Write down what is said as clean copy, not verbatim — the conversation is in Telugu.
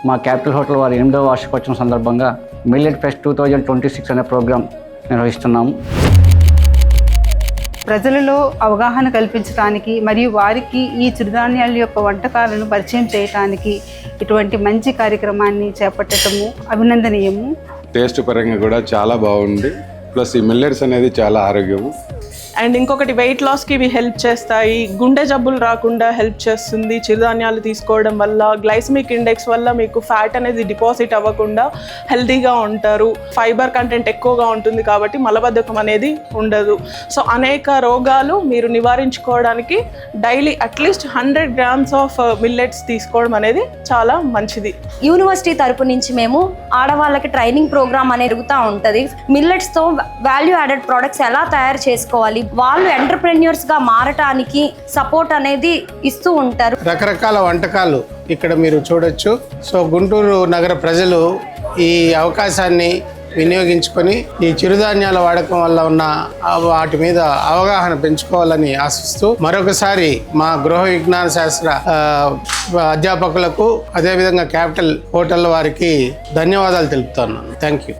మా క్యాపిటల్ హోటల్ వారి 8వ వార్షికోత్సవం సందర్భంగా మిల్లెట్ ఫెస్ట్ 2026 అనే ప్రోగ్రాం నిర్వహిస్తున్నాము. ప్రజలలో అవగాహన కల్పించడానికి మరియు వారికి ఈ చిరుధాన్యాల యొక్క వంటకాలను పరిచయం చేయడానికి ఇటువంటి మంచి కార్యక్రమాన్ని చేపట్టడము అభినందనీయము. టేస్ట్ పరంగా కూడా చాలా బాగుంది. ప్లస్ ఈ మిల్లెట్స్ అనేది చాలా ఆరోగ్యము. అండ్ ఇంకొకటి వెయిట్ లాస్కి ఇవి హెల్ప్ చేస్తాయి, గుండె జబ్బులు రాకుండా హెల్ప్ చేస్తుంది. చిరుధాన్యాలు తీసుకోవడం వల్ల గ్లైసమిక్ ఇండెక్స్ వల్ల మీకు ఫ్యాట్ అనేది డిపాజిట్ అవ్వకుండా హెల్తీగా ఉంటారు. ఫైబర్ కంటెంట్ ఎక్కువగా ఉంటుంది కాబట్టి మలబద్ధకం అనేది ఉండదు. సో అనేక రోగాలు మీరు నివారించుకోవడానికి daily at least 100 grams of millets తీసుకోవడం అనేది చాలా మంచిది. యూనివర్సిటీ తరపు నుంచి మేము ఆడవాళ్ళకి ట్రైనింగ్ ప్రోగ్రామ్ అనేది జరుగుతూ ఉంటుంది. మిల్లెట్స్తో వాల్యూ యాడెడ్ ప్రొడక్ట్స్ ఎలా తయారు చేసుకోవాలి, వాళ్ళు ఎంటర్ప్రెన్యూర్స్గా మారటానికి సపోర్ట్ అనేది ఇస్తూ ఉంటారు. రకరకాల వంటకాలు ఇక్కడ మీరు చూడొచ్చు. సో గుంటూరు నగర ప్రజలు ఈ అవకాశాన్ని వినియోగించుకొని ఈ చిరుధాన్యాల వాడకం వల్ల ఉన్న వాటి మీద అవగాహన పెంచుకోవాలని ఆశిస్తూ మరొకసారి మా గృహ విజ్ఞాన శాస్త్ర అధ్యాపకులకు అదేవిధంగా క్యాపిటల్ హోటల్ వారికి ధన్యవాదాలు తెలుపుతున్నాను. Thank you.